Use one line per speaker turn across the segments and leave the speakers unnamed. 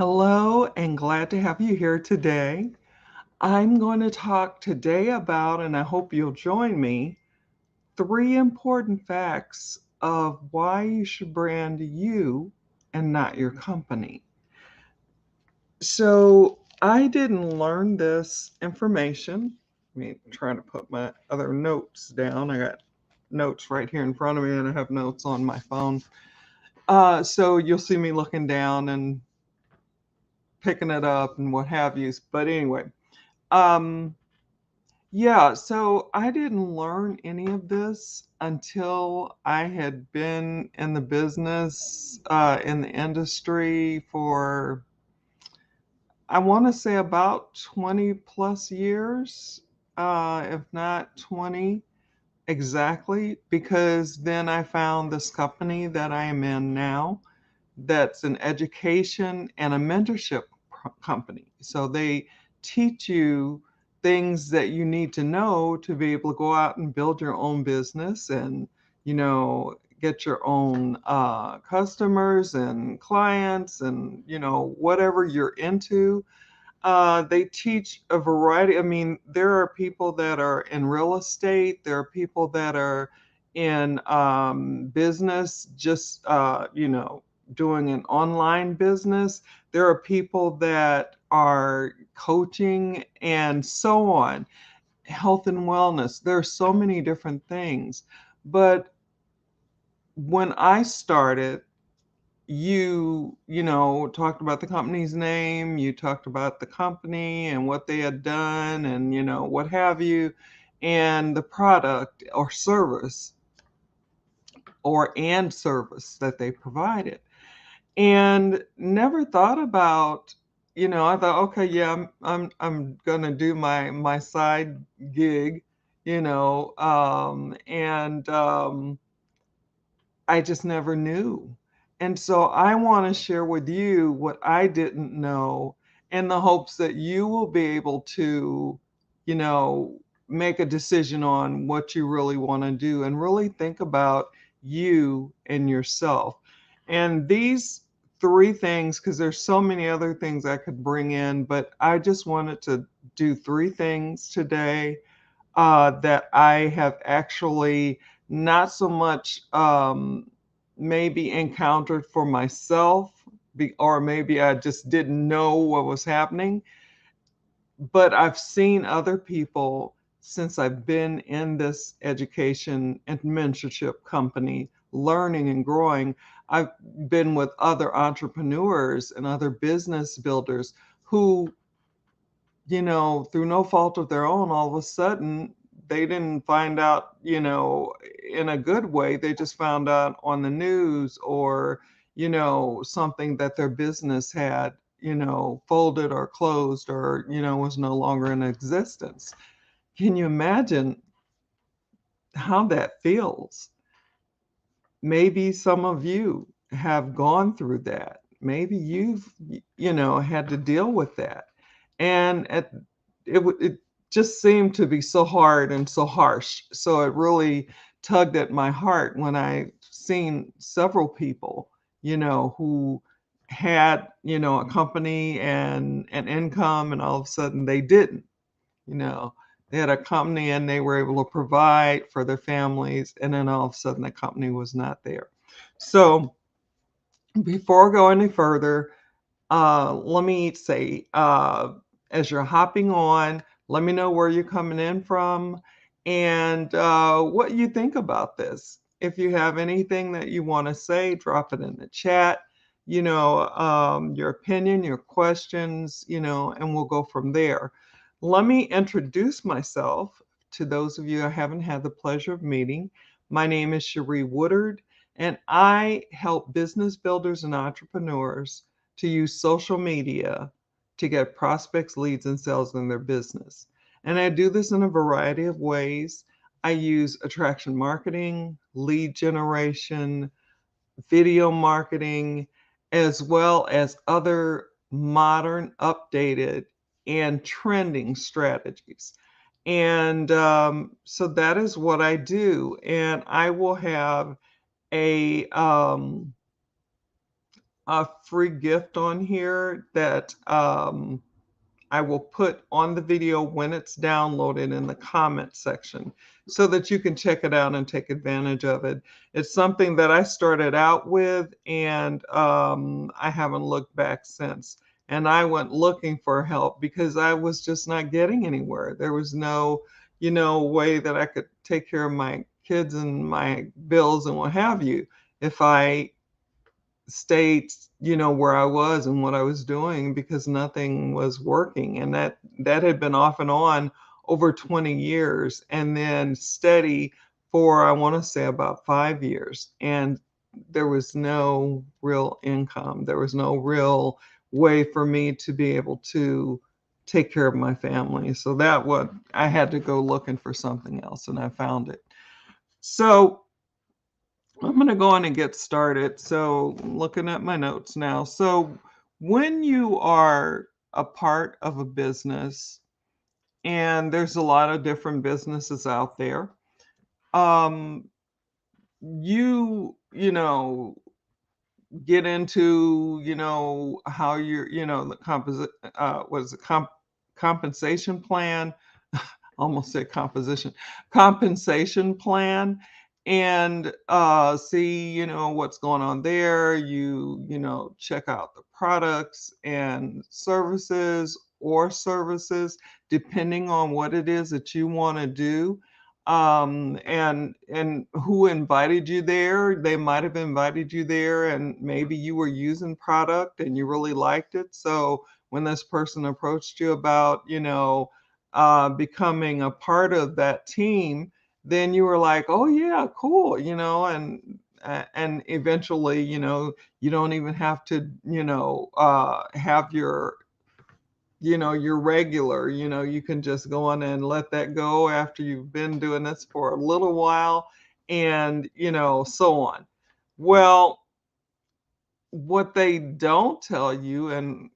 Hello, and glad to have you here today. I'm going to talk today about, and I hope you'll join me, three important facts of why you should brand you and not your company. So, I didn't learn this information. Trying to put my other notes down. I got notes right here in front of me, and I have notes on my phone. So, you'll see me looking down and picking it up and what have you. But anyway, um, yeah, so I didn't learn any of this until I had been in the business, in the industry for, I want to say about 20 plus years, if not 20 exactly, because then I found this company that I am in now that's an education and a mentorship company. So they teach you things that you need to know to be able to go out and build your own business and, get your own customers and clients and, whatever you're into. They teach a variety. There are people that are in real estate, there are people that are in business, just, doing an online business. There are people that are coaching and so on, health and wellness. There are so many different things. But when I started, you talked about the company's name, you talked about the company and what they had done and what have you, and the product or service and service that they provided, and never thought about, I thought, okay, yeah, I'm gonna do my side gig, and I just never knew. And so I want to share with you what I didn't know in the hopes that you will be able to, you know, make a decision on what you really want to do and really think about you and yourself. And these three things, because there's so many other things I could bring in, but I just wanted to do three things today that I have actually not so much maybe encountered for myself, or maybe I just didn't know what was happening, but I've seen other people since I've been in this education and mentorship company, learning and growing. I've been with other entrepreneurs and other business builders who, through no fault of their own, all of a sudden they didn't find out, in a good way. They just found out on the news or, something that their business had, folded or closed or, was no longer in existence. Can you imagine how that feels? Maybe some of you have gone through that. Maybe you've, had to deal with that. And it just seemed to be so hard and so harsh. So it really tugged at my heart when I seen several people, who had, a company and an income, and all of a sudden they didn't, you know. They had a company and they were able to provide for their families, and then all of a sudden the company was not there. So before I go any further, let me say, as you're hopping on, let me know where you're coming in from and what you think about this. If you have anything that you want to say, drop it in the chat, your opinion, your questions, and we'll go from there. Let me introduce myself to those of you I haven't had the pleasure of meeting. My name is Cherie Woodard, and I help business builders and entrepreneurs to use social media to get prospects, leads, and sales in their business. And I do this in a variety of ways. I use attraction marketing, lead generation, video marketing, as well as other modern, updated, and trending strategies. And so that is what I do. And I will have a a free gift on here that I will put on the video when it's downloaded in the comment section so that you can check it out and take advantage of it. It's something that I started out with, and I haven't looked back since. And I went looking for help because I was just not getting anywhere. There was no, way that I could take care of my kids and my bills and what have you if I stayed, where I was and what I was doing because nothing was working. And that had been off and on over 20 years and then steady for I want to say about 5 years. And there was no real income. There was no real way for me to be able to take care of my family. So that what I had to go looking for something else and I found it. So I'm going to go on and get started. So, I'm looking at my notes now. So, when you are a part of a business, and there's a lot of different businesses out there, um, you get into, how you're, the composite, what is it, compensation plan, almost said composition, compensation plan, and see, what's going on there. Check out the products and services or services, depending on what it is that you want to do. And who invited you there. They might have invited you there and maybe you were using product and you really liked it. So when this person approached you about, becoming a part of that team, then you were like, "Oh yeah, cool," and eventually, you don't even have to, have your regular, you can just go on and let that go after you've been doing this for a little while and, so on. Well, what they don't tell you, and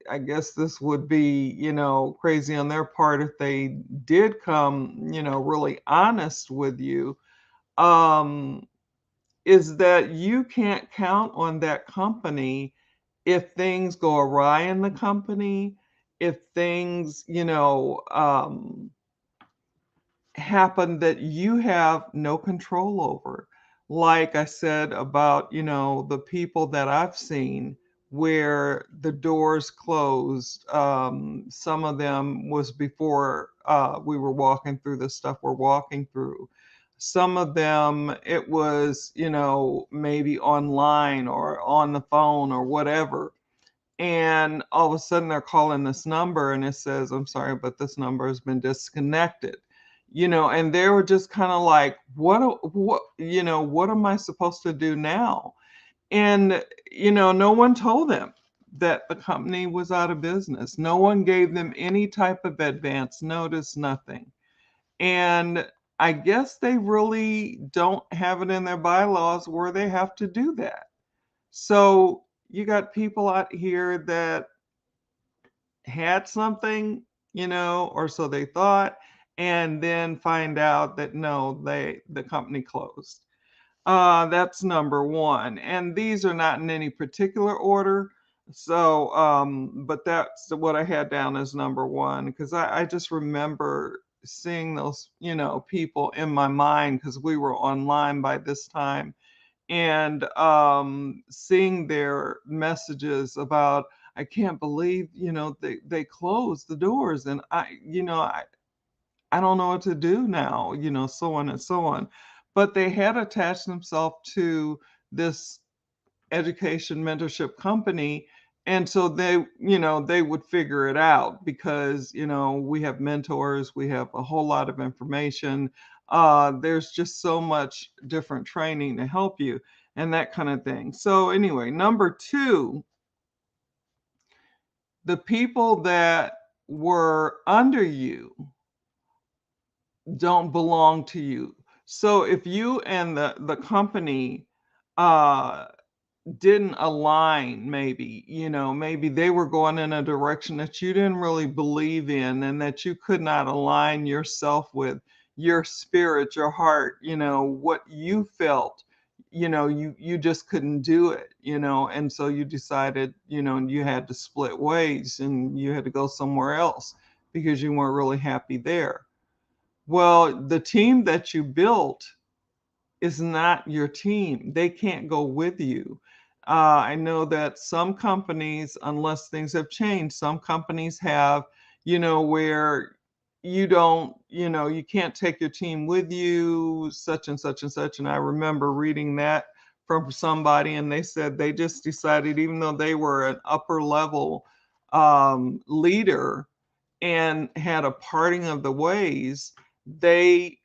I guess this would be, crazy on their part if they did come, really honest with you, um, is that you can't count on that company if things go awry in the company, if things, happen that you have no control over. Like I said about, the people that I've seen where the doors closed. Some of them was before we were walking through the stuff we're walking through. Some of them, it was, maybe online or on the phone or whatever. And all of a sudden they're calling this number and it says, "I'm sorry, but this number has been disconnected." And they were just kind of like, what am I supposed to do now? And, no one told them that the company was out of business. No one gave them any type of advance notice, nothing. And I guess they really don't have it in their bylaws where they have to do that. So you got people out here that had something, or so they thought, and then find out that no, the company closed. That's number one. And these are not in any particular order. So, but that's what I had down as number one, because I just remember seeing those, people in my mind because we were online by this time and seeing their messages about I can't believe they closed the doors and I don't know what to do now, so on and so on. But they had attached themselves to this education mentorship company. And so they would figure it out because, we have mentors, we have a whole lot of information. There's just so much different training to help you and that kind of thing. So, anyway, number two, the people that were under you don't belong to you. So if you and the company uh didn't align, maybe, maybe they were going in a direction that you didn't really believe in and that you could not align yourself with your spirit, your heart, what you felt. you just couldn't do it, and so you decided, you had to split ways and you had to go somewhere else because you weren't really happy there. Well, the team that you built is not your team. They can't go with you. I know that some companies, unless things have changed, some companies have, where you don't, you can't take your team with you, such and such and such. And I remember reading that from somebody, and they said they just decided, even though they were an upper level leader and had a parting of the ways, they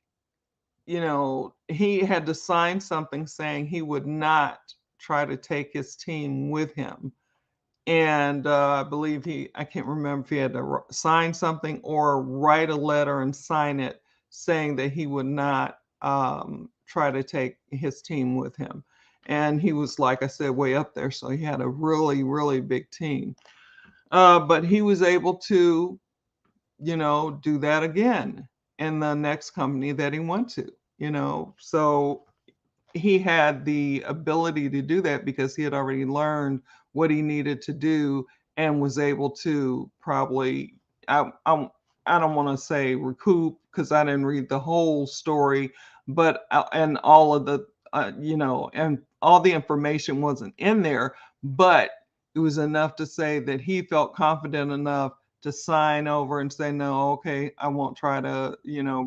he had to sign something saying he would not try to take his team with him. And I believe I can't remember if he had to sign something or write a letter and sign it saying that he would not try to take his team with him. And he was, like I said, way up there. So he had a really, really big team. But he was able to, do that again in the next company that he went to, So he had the ability to do that because he had already learned what he needed to do and was able to probably, I don't want to say recoup because I didn't read the whole story, but and all of the, and all the information wasn't in there, but it was enough to say that he felt confident enough to sign over and say, no, okay, I won't try to,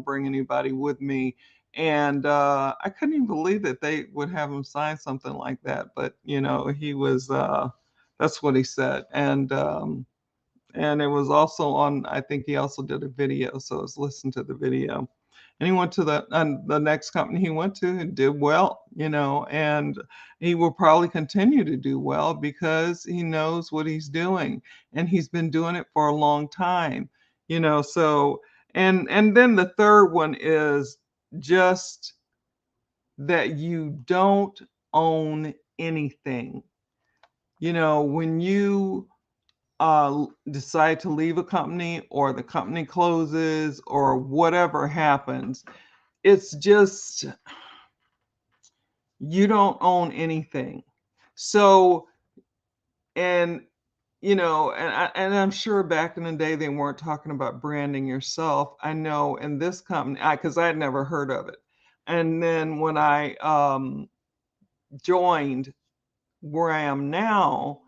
bring anybody with me. And I couldn't even believe that they would have him sign something like that. But, he was, that's what he said. And it was also on, I think he also did a video. So I was listening to the video. And he went to the next company he went to and did well, and he will probably continue to do well because he knows what he's doing and he's been doing it for a long time, so, and then the third one is just that you don't own anything. When you decide to leave a company or the company closes or whatever happens, it's just you don't own anything. So, and and I'm sure back in the day they weren't talking about branding yourself. I know in this company, because I had never heard of it. And then when I joined where I am now,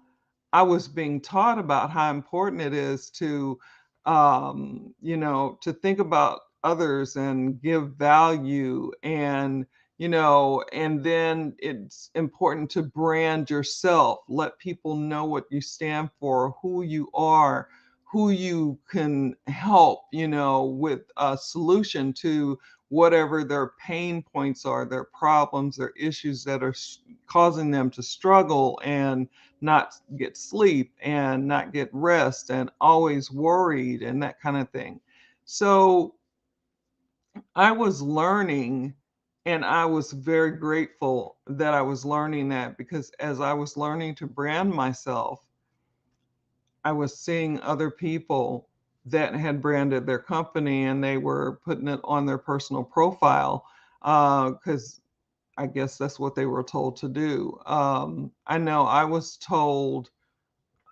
I was being taught about how important it is to, to think about others and give value, and then it's important to brand yourself, let people know what you stand for, who you are, who you can help, with a solution to whatever their pain points are, their problems, their issues that are causing them to struggle and not get sleep and not get rest and always worried and that kind of thing. So I was learning, and I was very grateful that I was learning that, because as I was learning to brand myself, I was seeing other people that had branded their company and they were putting it on their personal profile because I guess that's what they were told to do. I know I was told,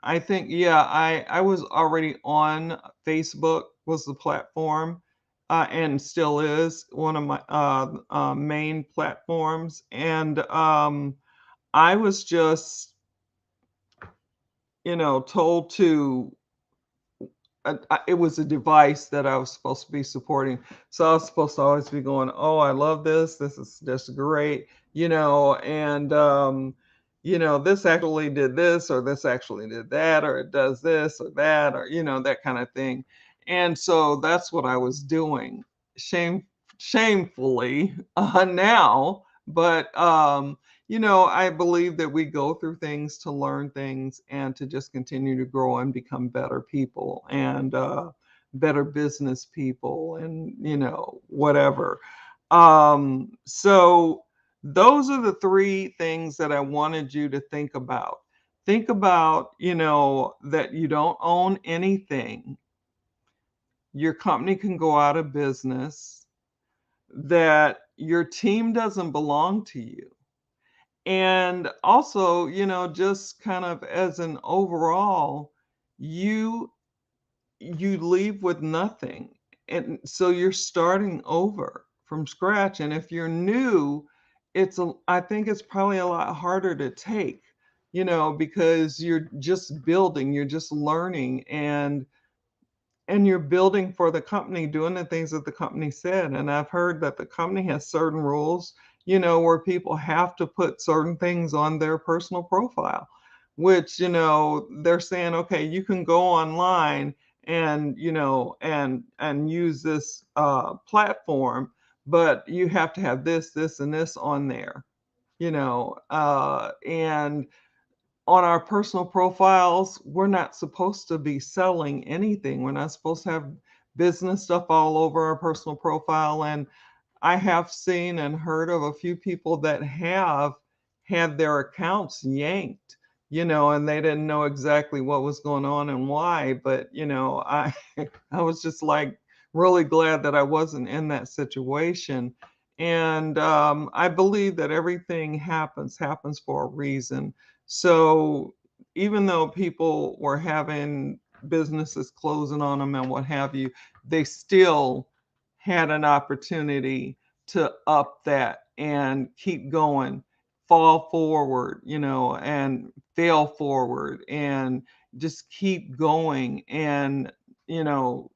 I think, yeah, I was already on Facebook, was the platform, and still is one of my main platforms. And I was just, told to, it was a device that I was supposed to be supporting. So I was supposed to always be going, oh, I love this. This is just great, and, this actually did this, or this actually did that, or it does this or that, or, that kind of thing. And so that's what I was doing. Shamefully now, but I believe that we go through things to learn things and to just continue to grow and become better people and better business people and, whatever. So those are the three things that I wanted you to think about. Think about, that you don't own anything. Your company can go out of business, that your team doesn't belong to you. And also, just kind of as an overall, you you leave with nothing. And so you're starting over from scratch. And if you're new, I think it's probably a lot harder to take, because you're just building, you're just learning, and you're building for the company, doing the things that the company said. And I've heard that the company has certain rules, where people have to put certain things on their personal profile, which, they're saying, okay, you can go online and, and use this platform, but you have to have this, this, and this on there, and on our personal profiles, we're not supposed to be selling anything. We're not supposed to have business stuff all over our personal profile. And I have seen and heard of a few people that have had their accounts yanked, and they didn't know exactly what was going on and why. But, I was just like really glad that I wasn't in that situation. And I believe that everything happens for a reason. So even though people were having businesses closing on them and what have you, they still had an opportunity to up that and keep going, fall forward, and fail forward and just keep going. And, you know,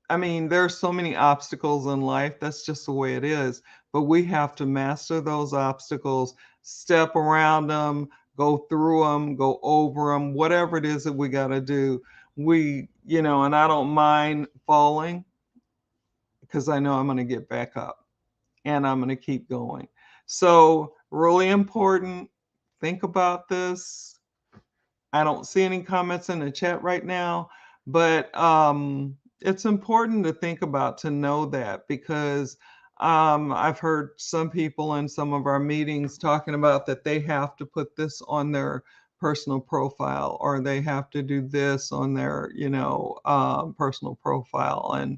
I mean, there's so many obstacles in life. That's just the way it is. But we have to master those obstacles, step around them, go through them, go over them, whatever it is that we got to do. And I don't mind falling because I know I'm going to get back up and I'm going to keep going. So, really important. Think about this. I don't see any comments in the chat right now, but it's important to think about, to know that, because I've heard some people in some of our meetings talking about that they have to put this on their personal profile, or they have to do this on their, personal profile.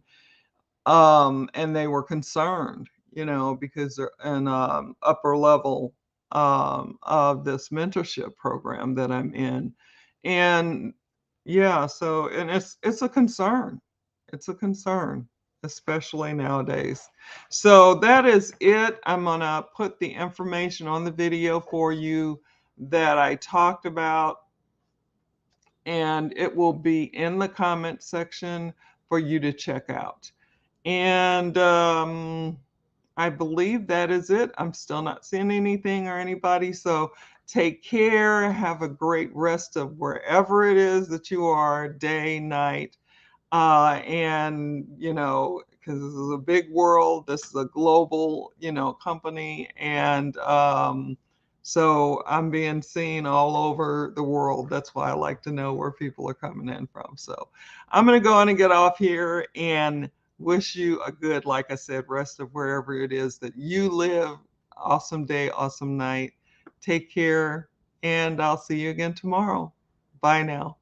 And they were concerned, because they're in upper level of this mentorship program that I'm in. And yeah, so and it's a concern. It's a concern, especially nowadays. So that is it. I'm gonna put the information on the video for you that I talked about, and it will be in the comment section for you to check out. And I believe that is it. I'm still not seeing anything or anybody. So take care. Have a great rest of wherever it is that you are, day, night. And, because this is a big world, this is a global, company. And so I'm being seen all over the world. That's why I like to know where people are coming in from. So I'm going to go on and get off here and wish you a good, like I said, rest of wherever it is that you live. Awesome day, awesome night. Take care, and I'll see you again tomorrow. Bye now.